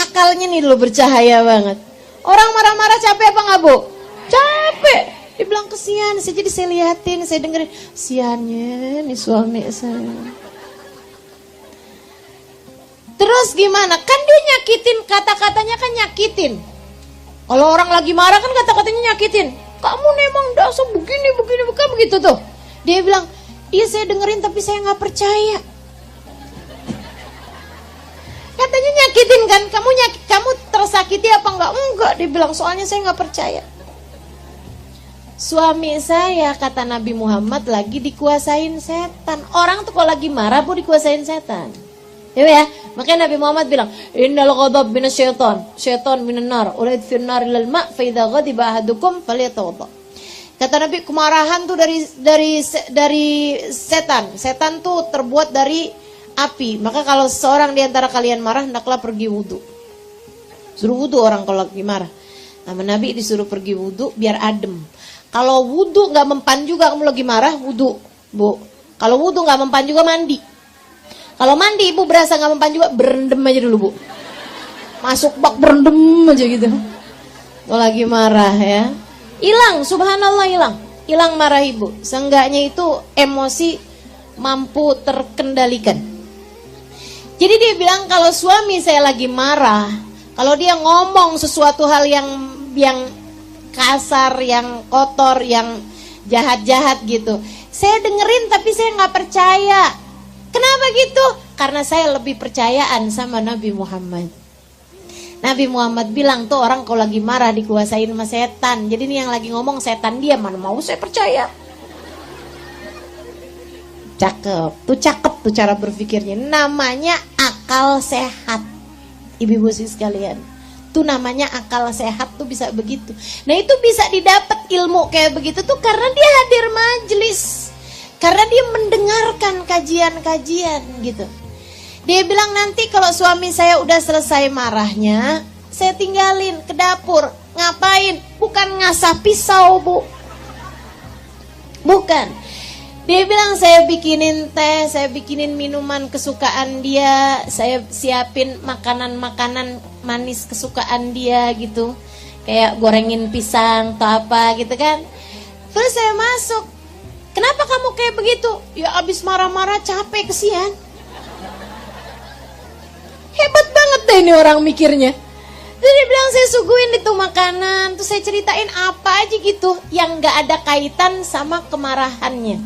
Akalnya nih lo bercahaya banget. Orang marah-marah capek apa gak Bu? Capek. Dia bilang kesian, jadi saya liatin, saya dengerin. Kesiannya nih suami saya. Terus gimana? Kan dia nyakitin, kata-katanya kan nyakitin. Kalau orang lagi marah kan kata-katanya nyakitin. Kamu memang dasar begini, bukan begitu tuh. Dia bilang, iya saya dengerin tapi saya gak percaya. Katanya nyakitin kan, kamu tersakiti apa enggak? Enggak, dia bilang soalnya saya gak percaya. Suami saya, kata Nabi Muhammad, lagi dikuasain setan. Orang tuh kalau lagi marah Bu dikuasain setan. Ya, makanya Nabi Muhammad bilang, innal ghadab minasyaitan, syaitan minan nar, urid fin nar ilal ma' fa idza ghadiba ahadukum falyatawadda. Kata Nabi, kemarahan tuh dari setan. Setan tuh terbuat dari api. Maka kalau seorang di antara kalian marah, hendaklah pergi wudu. Suruh wudu orang kalau lagi marah. Nah, Nabi disuruh pergi wudu biar adem. Kalau wudu nggak mempan juga kamu lagi marah, wudu, Bu. Kalau wudu nggak mempan juga mandi. Kalau mandi ibu berasa nggak mempan juga, berendam aja dulu Bu. Masuk bak berendam aja gitu. Kalau lagi marah ya, hilang, subhanallah hilang. Hilang marah ibu. Seenggaknya itu emosi mampu terkendalikan. Jadi dia bilang kalau suami saya lagi marah, kalau dia ngomong sesuatu hal yang kasar, yang kotor, yang jahat-jahat gitu, saya dengerin tapi saya nggak percaya. Kenapa gitu? Karena saya lebih percayaan sama Nabi Muhammad. Nabi Muhammad bilang tuh orang kalau lagi marah dikuasain sama setan. Jadi ini yang lagi ngomong setan dia, mana mau saya percaya. Cakep tuh cara berpikirnya. Namanya akal sehat. Ibu-ibu sekalian. Tuh namanya akal sehat tuh bisa begitu. Nah itu bisa didapat ilmu kayak begitu tuh karena dia hadir majelis. Karena dia mendengarkan kajian-kajian gitu. Dia bilang nanti kalau suami saya udah selesai marahnya, saya tinggalin ke dapur. Ngapain? Bukan ngasah pisau Bu. Bukan. Dia bilang saya bikinin teh, saya bikinin minuman kesukaan dia, saya siapin makanan-makanan manis kesukaan dia gitu. Kayak gorengin pisang atau apa gitu kan. Terus saya masuk. Kenapa kamu kayak begitu? Ya abis marah-marah capek kesian. Hebat banget deh ini orang mikirnya. Terus dia bilang saya suguhin itu makanan, terus saya ceritain apa aja gitu yang gak ada kaitan sama kemarahannya.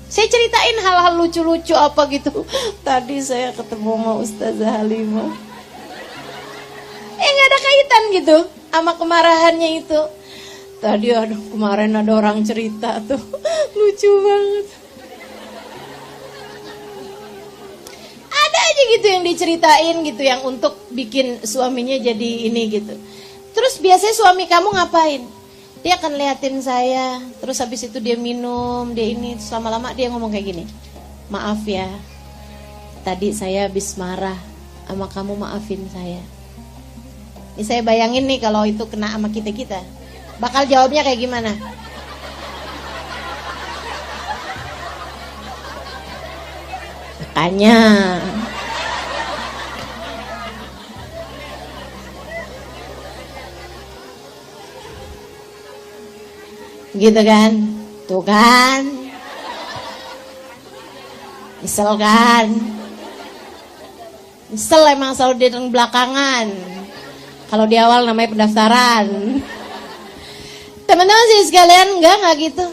Saya ceritain hal-hal lucu-lucu apa gitu. Tadi saya ketemu sama Ustazah Halimah. Gak ada kaitan gitu sama kemarahannya itu. Tadi aduh kemarin ada orang cerita tuh lucu banget. Ada aja gitu yang diceritain gitu yang untuk bikin suaminya jadi ini gitu. Terus biasanya suami kamu ngapain? Dia akan liatin saya, terus habis itu dia minum, dia ini, terus lama-lama dia ngomong kayak gini. Maaf ya, tadi saya habis marah sama kamu, maafin saya. Ini saya bayangin nih kalau itu kena sama kita-kita. Bakal jawabnya kayak gimana? Makanya gitu kan? Tuh kan? Misal kan? Misal emang selalu datang belakangan. Kalau di awal namanya pendaftaran. Teman-teman sih sekalian, enggak gitu.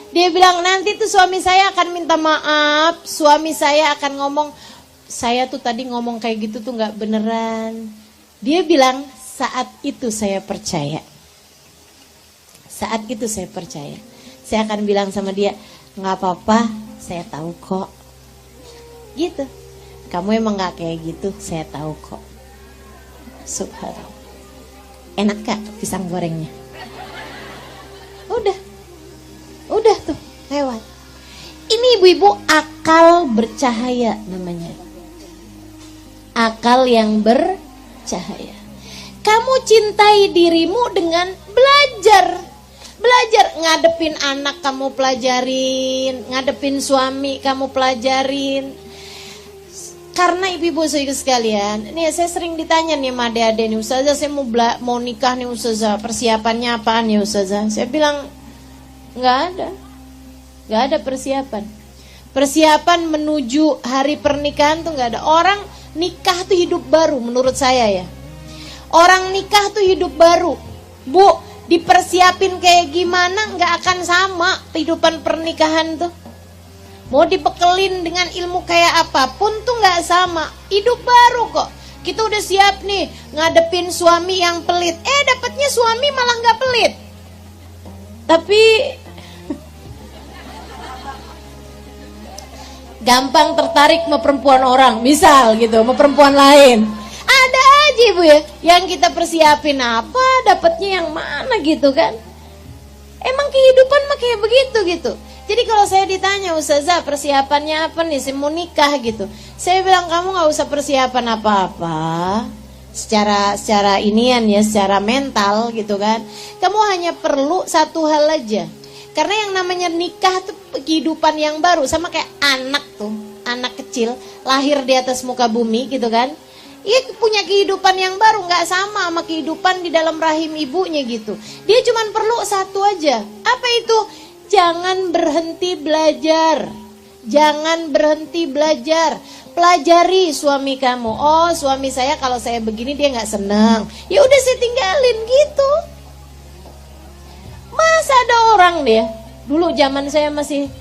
Dia bilang nanti tuh suami saya akan minta maaf, suami saya akan ngomong, saya tuh tadi ngomong kayak gitu tuh enggak beneran. Dia bilang saat itu saya percaya. Saat itu saya percaya. Saya akan bilang sama dia, nggak apa-apa, saya tahu kok. Gitu. Kamu emang nggak kayak gitu, saya tahu kok. Subhanallah. Enak gak pisang gorengnya? Udah tuh, lewat. Ini ibu-ibu akal bercahaya namanya. Akal yang bercahaya. Kamu cintai dirimu dengan belajar. Belajar ngadepin anak kamu pelajarin, ngadepin suami kamu pelajarin. Karena ibu-ibu sekalian, nih saya sering ditanya nih sama adik-adik nih, Ustazah saya mau nikah nih Ustazah, persiapannya apaan ya Ustazah? Saya bilang nggak ada persiapan. Persiapan menuju hari pernikahan tuh nggak ada. Orang nikah tuh hidup baru menurut saya ya. Orang nikah tuh hidup baru, Bu. Dipersiapin kayak gimana nggak akan sama kehidupan pernikahan tuh. Mau dibekelin dengan ilmu kayak apapun tuh nggak sama. Hidup baru kok. Kita udah siap nih ngadepin suami yang pelit. Dapatnya suami malah nggak pelit. Tapi gampang tertarik sama perempuan orang, misal gitu, sama perempuan lain. Ada aja ibu ya, yang kita persiapin apa, dapatnya yang mana gitu kan. Emang kehidupan mah kayak begitu gitu. Jadi kalau saya ditanya, Ustazah persiapannya apa nih, saya mau nikah gitu, saya bilang kamu gak usah persiapan apa-apa. Secara inian ya, secara mental gitu kan. Kamu hanya perlu satu hal aja. Karena yang namanya nikah tuh kehidupan yang baru. Sama kayak anak tuh, anak kecil lahir di atas muka bumi gitu kan. Ia punya kehidupan yang baru, nggak sama kehidupan di dalam rahim ibunya gitu. Dia cuma perlu satu aja. Apa itu? Jangan berhenti belajar. Jangan berhenti belajar. Pelajari suami kamu. Oh, suami saya kalau saya begini dia nggak senang. Ya udah saya tinggalin gitu. Masa ada orang dia. Dulu zaman saya masih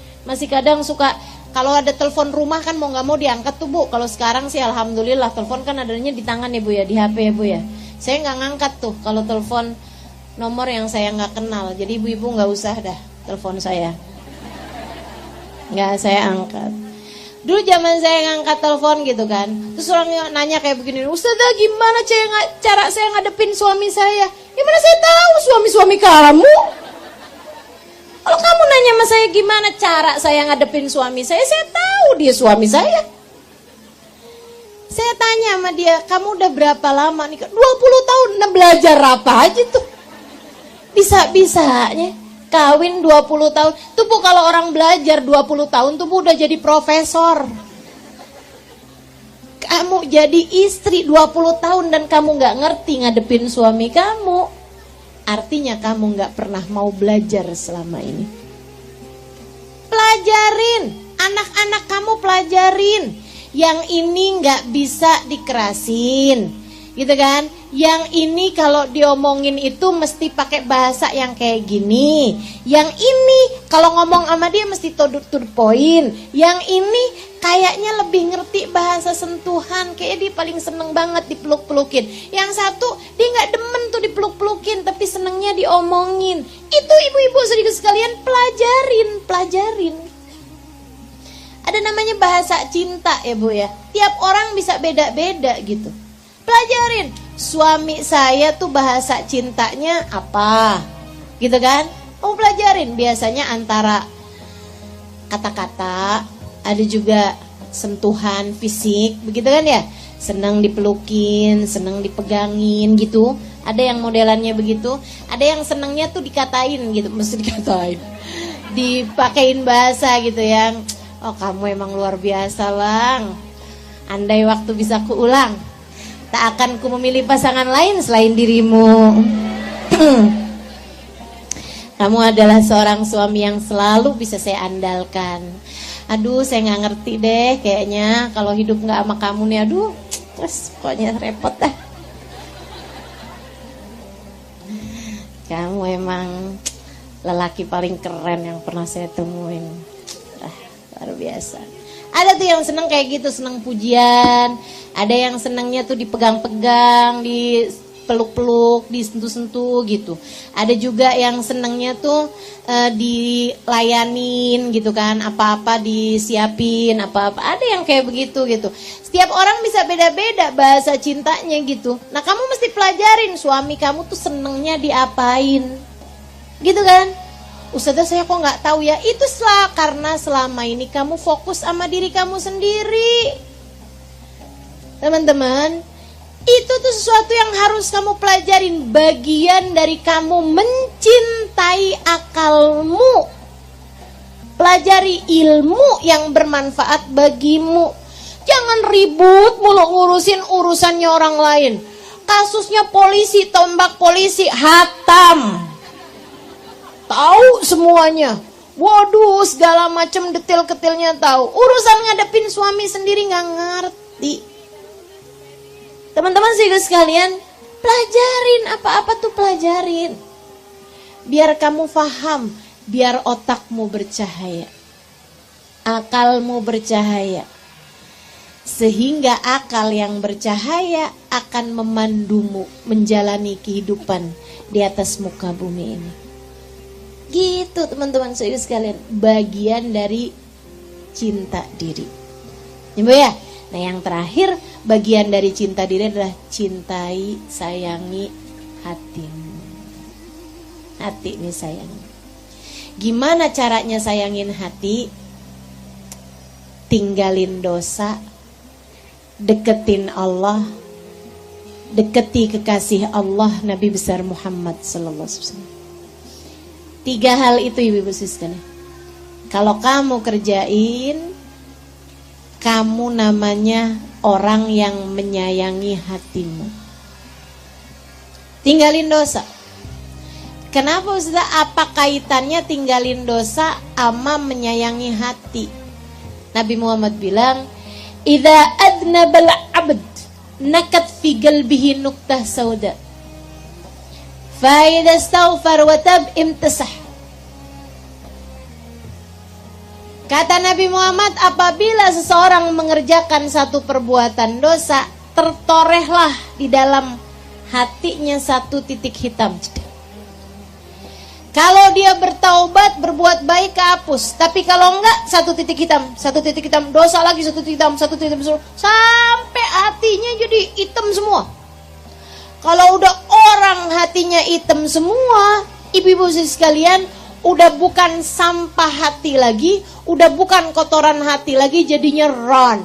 kadang suka. Kalau ada telepon rumah kan mau nggak mau diangkat tuh Bu. Kalau sekarang sih alhamdulillah telepon kan adanya di tangan ya Bu ya, di HP ya Bu ya. Saya nggak ngangkat tuh kalau telepon nomor yang saya nggak kenal. Jadi ibu-ibu nggak usah dah telepon saya. Nggak saya angkat. Dulu zaman saya ngangkat telepon gitu kan. Terus orang nanya kayak begini, Ustazah gimana cara saya ngadepin suami saya? Gimana saya tahu suami kamu? Kalau kamu nanya sama saya gimana cara saya ngadepin suami saya tahu dia suami saya. Saya tanya sama dia, kamu udah berapa lama nih? 20 tahun, nah belajar apa aja tuh? Bisa-bisanya kawin 20 tahun. Tuh Bu kalau orang belajar 20 tahun tuh Bu udah jadi profesor. Kamu jadi istri 20 tahun dan kamu gak ngerti ngadepin suami kamu. Artinya kamu gak pernah mau belajar selama ini. Pelajarin, anak-anak kamu pelajarin. Yang ini gak bisa dikerasin, gitu kan? Yang ini kalau diomongin itu mesti pakai bahasa yang kayak gini. Yang ini kalau ngomong sama dia mesti to the point. Yang ini kayaknya lebih ngerti bahasa sentuhan, kayak dia paling seneng banget dipeluk-pelukin. Yang satu dia nggak demen tuh dipeluk-pelukin, tapi senengnya diomongin. Itu ibu-ibu sedikit sekalian pelajarin. Ada namanya bahasa cinta ya Bu ya. Tiap orang bisa beda-beda gitu. Pelajarin, suami saya tuh bahasa cintanya apa, gitu kan? Kamu pelajarin, biasanya antara kata-kata, ada juga sentuhan fisik, begitu kan ya? Senang dipelukin, senang dipegangin gitu. Ada yang modelannya begitu, ada yang senangnya tuh dikatain gitu, mesti dikatain. Dipakein bahasa gitu yang, oh kamu emang luar biasa Lang. Andai waktu bisa kuulang, tak akan ku memilih pasangan lain selain dirimu. Kamu adalah seorang suami yang selalu bisa saya andalkan. Aduh saya gak ngerti deh, kayaknya kalau hidup gak sama kamu nih, aduh terus pokoknya repot dah. Kamu emang lelaki paling keren yang pernah saya temuin. Luar biasa. Ada tuh yang seneng kayak gitu, seneng pujian. Ada yang senengnya tuh dipegang-pegang, dipeluk-peluk, disentuh-sentuh gitu. Ada juga yang senengnya tuh dilayanin gitu kan, apa-apa disiapin, apa-apa. Ada yang kayak begitu gitu. Setiap orang bisa beda-beda bahasa cintanya gitu. Nah, kamu mesti pelajarin suami kamu tuh senengnya diapain. Gitu kan? Ustazah saya kok nggak tahu ya. Itu karena selama ini kamu fokus sama diri kamu sendiri. Teman-teman, itu tuh sesuatu yang harus kamu pelajarin. Bagian dari kamu mencintai akalmu. Pelajari ilmu yang bermanfaat bagimu. Jangan ribut mulu ngurusin urusannya orang lain. Kasusnya polisi, tombak polisi, hatam. Tahu semuanya. Waduh, segala macam detail-detailnya tahu. Urusan ngadepin suami sendiri nggak ngerti. Teman-teman sih sekalian, pelajarin apa-apa tuh pelajarin. Biar kamu paham, biar otakmu bercahaya. Akalmu bercahaya. Sehingga akal yang bercahaya akan memandumu menjalani kehidupan di atas muka bumi ini. Gitu teman-teman sekalian, bagian dari cinta diri. Ya, nah yang terakhir bagian dari cinta diri adalah cintai, sayangi hatimu. Hati ini sayangi. Gimana caranya sayangin hati? Tinggalin dosa, deketin Allah, deketi kekasih Allah Nabi besar Muhammad sallallahu alaihi wasallam. 3 hal itu ibu-ibu sekalian. Kalau kamu kerjain, kamu namanya orang yang menyayangi hatimu. Tinggalin dosa. Kenapa Ustaz? Apa kaitannya tinggalin dosa sama menyayangi hati? Nabi Muhammad bilang, "Idza adnabal 'abd nakat fi qalbihi nuqtah sauda. Fa idza astaghfar wa tab imtasah." Kata Nabi Muhammad, apabila seseorang mengerjakan satu perbuatan dosa, tertorehlah di dalam hatinya satu titik hitam. Kalau dia bertaubat, berbuat baik, kehapus. Tapi kalau enggak, satu titik hitam, dosa lagi, satu titik hitam, sampai hatinya jadi hitam semua. Kalau udah orang hatinya hitam semua, ibu-ibu sekalian, udah bukan sampah hati lagi, udah bukan kotoran hati lagi, jadinya ran.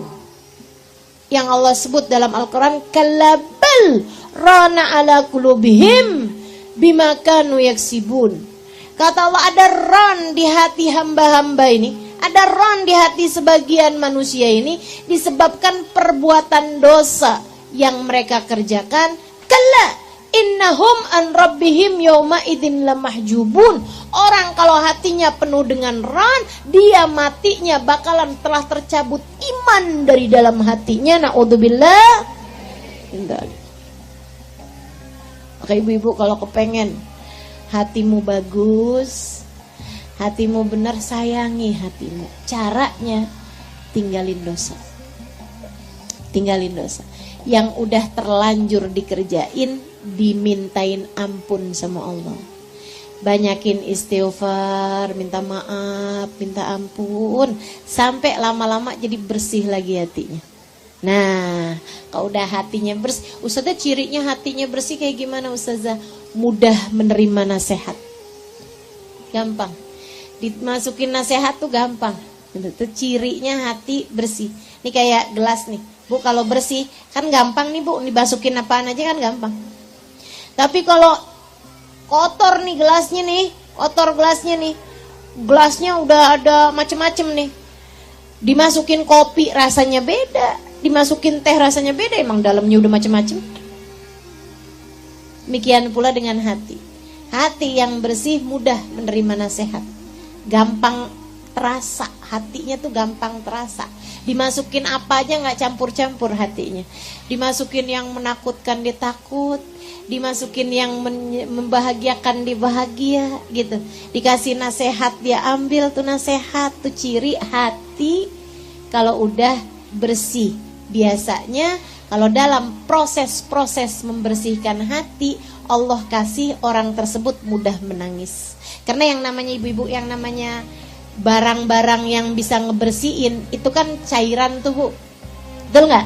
Yang Allah sebut dalam Al-Quran, kalabal rana ala kulubihim bima kanu yaksibun. Kata Allah, ada ran di hati hamba-hamba ini, ada ran di hati sebagian manusia ini, disebabkan perbuatan dosa yang mereka kerjakan. Kalla innahum an rabbihim yawma idzin lamahjubun. Orang kalau hatinya penuh dengan ran, dia matinya bakalan telah tercabut iman dari dalam hatinya. Naudzubillah. Oke ibu-ibu, kalau kepengen hatimu bagus, hatimu benar, sayangi hatimu. Caranya tinggalin dosa. Tinggalin dosa. Yang udah terlanjur dikerjain, dimintain ampun sama Allah. Banyakin istighfar, minta maaf, minta ampun, sampai lama-lama jadi bersih lagi hatinya. Nah, kalau udah hatinya bersih, Ustazah cirinya hatinya bersih kayak gimana Ustazah? Mudah menerima nasihat. Gampang. Dimasukin nasihat tuh gampang. Itu cirinya hati bersih. Ini kayak gelas nih. Bu, kalau bersih kan gampang nih Bu, dimasukin apaan aja kan gampang. Tapi kalau kotor nih gelasnya nih, kotor gelasnya nih, gelasnya udah ada macem-macem nih, dimasukin kopi rasanya beda, dimasukin teh rasanya beda, emang dalamnya udah macem-macem. Demikian pula dengan hati. Hati yang bersih mudah menerima nasihat, gampang terasa, hatinya tuh gampang terasa. Dimasukin apa aja nggak campur-campur hatinya. Dimasukin yang menakutkan dia takut, dimasukin yang membahagiakan dia bahagia gitu. Dikasih nasihat dia ambil tuh nasihat, tuh ciri hati kalau udah bersih. Biasanya kalau dalam proses-proses membersihkan hati, Allah kasih orang tersebut mudah menangis. Karena yang namanya ibu-ibu, yang namanya barang-barang yang bisa ngebersihin itu kan cairan tuh Bu. Betul nggak?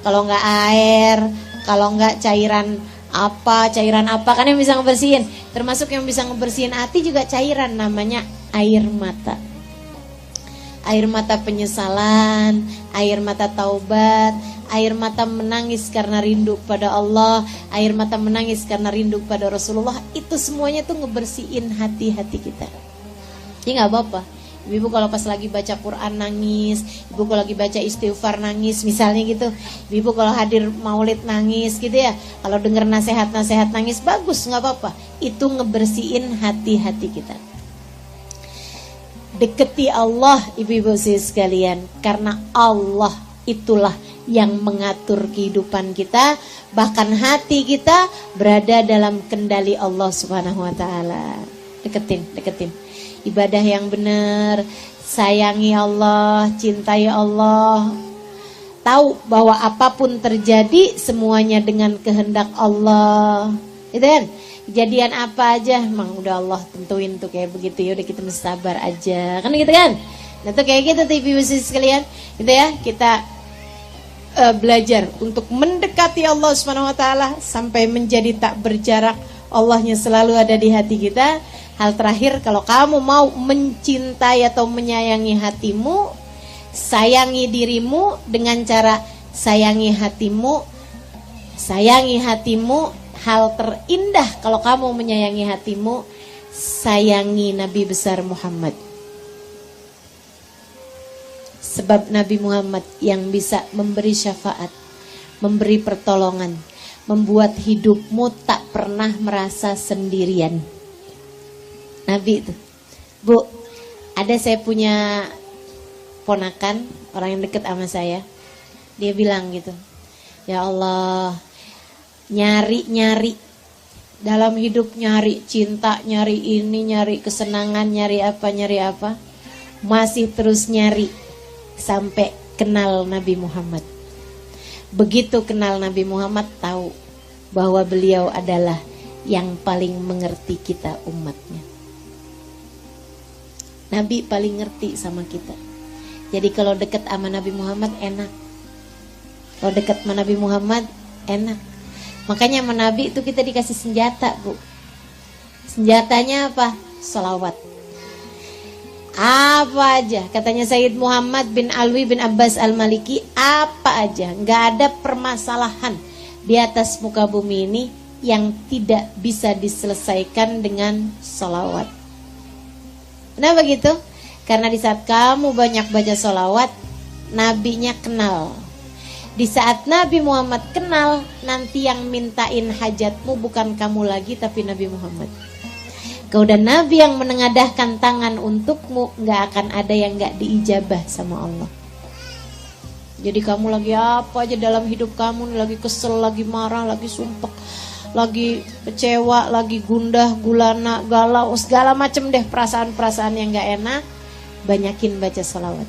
Kalau nggak air, kalau nggak cairan apa kan yang bisa ngebersihin. Termasuk yang bisa ngebersihin hati juga cairan, namanya air mata. Air mata penyesalan, air mata taubat, air mata menangis karena rindu pada Allah, air mata menangis karena rindu pada Rasulullah. Itu semuanya tuh ngebersihin hati-hati kita. Ya nggak apa-apa. Ibu kalau pas lagi baca Quran nangis, ibu kalau lagi baca istighfar nangis, misalnya gitu. Ibu kalau hadir maulid nangis gitu ya. Kalau dengar nasihat-nasihat nangis, bagus, nggak apa-apa. Itu ngebersihin hati-hati kita. Deketi Allah ibu-ibu sekalian, karena Allah itulah yang mengatur kehidupan kita, bahkan hati kita berada dalam kendali Allah Subhanahu wa taala. Deketin. Ibadah yang benar, sayangi Allah, cintai Allah. Tahu bahwa apapun terjadi semuanya dengan kehendak Allah. Gitu kan? Kejadian apa aja emang udah Allah tentuin tuh kayak begitu, ya udah kita mesti sabar aja. Kan gitu kan? Nah tuh kayak gitu tuh ibu-ibu sekalian. Gitu ya, kita belajar untuk mendekati Allah Subhanahu wa taala sampai menjadi tak berjarak. Allahnya selalu ada di hati kita. Hal terakhir, kalau kamu mau mencintai atau menyayangi hatimu, sayangi dirimu dengan cara sayangi hatimu. Sayangi hatimu. Hal terindah kalau kamu menyayangi hatimu, sayangi Nabi besar Muhammad. Sebab Nabi Muhammad yang bisa memberi syafaat, memberi pertolongan, membuat hidupmu tak pernah merasa sendirian. Nabi itu. Bu, ada saya punya ponakan, orang yang dekat sama saya. Dia bilang gitu, ya Allah, nyari dalam hidup, nyari cinta, nyari ini, nyari kesenangan, nyari apa, masih terus nyari sampai kenal Nabi Muhammad. Begitu kenal Nabi Muhammad, tahu bahwa beliau adalah yang paling mengerti kita umatnya. Nabi paling ngerti sama kita. Jadi kalau dekat sama Nabi Muhammad enak. Kalau dekat sama Nabi Muhammad enak. Makanya sama Nabi itu kita dikasih senjata, Bu. Senjatanya apa? Salawat. Apa aja, katanya Sayyid Muhammad bin Alwi bin Abbas Al-Maliki, apa aja, nggak ada permasalahan di atas muka bumi ini yang tidak bisa diselesaikan dengan salawat. Kenapa gitu? Karena di saat kamu banyak baca salawat, Nabinya kenal. Di saat Nabi Muhammad kenal, nanti yang mintain hajatmu bukan kamu lagi tapi Nabi Muhammad. Kau dan Nabi yang menengadahkan tangan untukmu, gak akan ada yang gak diijabah sama Allah. Jadi kamu lagi apa aja dalam hidup kamu, lagi kesel, lagi marah, lagi sumpek, lagi kecewa, lagi gundah, gulana, galau, segala macam deh perasaan-perasaan yang gak enak, banyakin baca salawat.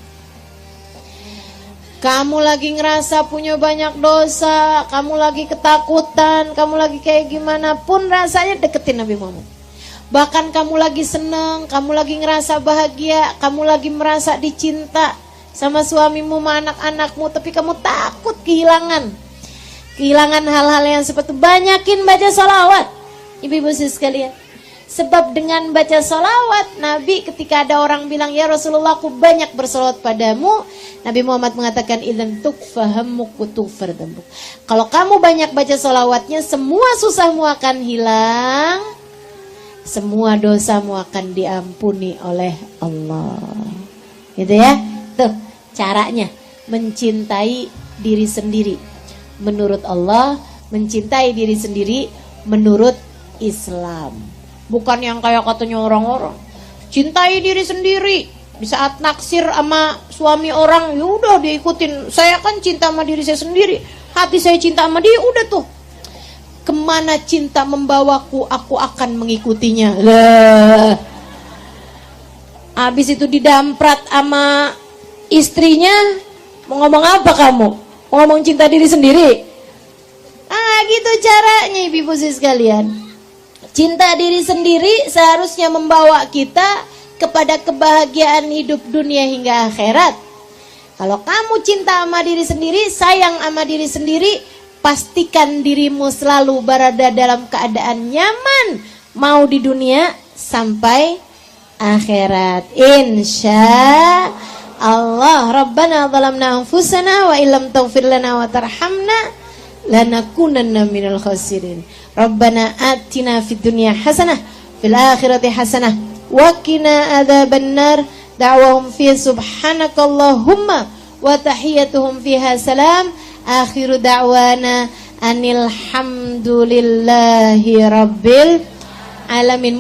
Kamu lagi ngerasa punya banyak dosa, kamu lagi ketakutan, kamu lagi kayak gimana pun rasanya, deketin Nabi Muhammad. Bahkan kamu lagi seneng, kamu lagi ngerasa bahagia, kamu lagi merasa dicinta sama suamimu, sama anak-anakmu, tapi kamu takut kehilangan hal-hal yang seperti itu, banyakin baca salawat, ibu-ibu sekalian. Sebab dengan baca salawat, Nabi ketika ada orang bilang, ya Rasulullah aku banyak bersalawat padamu, Nabi Muhammad mengatakan, idzan tukfahammuk kutufar dambuk. Kalau kamu banyak baca salawatnya, semua susahmu akan hilang, semua dosamu akan diampuni oleh Allah. Gitu ya. Tuh caranya mencintai diri sendiri menurut Allah, mencintai diri sendiri menurut Islam. Bukan yang kayak katanya orang-orang, cintai diri sendiri, Di saat naksir sama suami orang, ya udah diikutin. Saya kan cinta sama diri saya sendiri, hati saya cinta sama dia, udah tuh. Kemana cinta membawaku, aku akan mengikutinya. Lah. Habis itu didamprat sama istrinya, mau ngomong apa kamu? Mau ngomong cinta diri sendiri? Gitu caranya ibu-ibu sekalian. Cinta diri sendiri seharusnya membawa kita kepada kebahagiaan hidup dunia hingga akhirat. Kalau kamu cinta sama diri sendiri, sayang sama diri sendiri, pastikan dirimu selalu berada dalam keadaan nyaman, mau di dunia sampai akhirat. Insya Allah. Rabbana zalamna anfusana wa illam taghfir lana wa tarhamna lanakunanna minal khasirin. Rabbana atina fid dunya hasanah fil akhirati hasanah wa qina adzabannar. Da'wahum fi subhanakallahumma wa tahiyyatuhum fiha salam. Akhiru da'wana anil hamdulillahi rabbil alamin.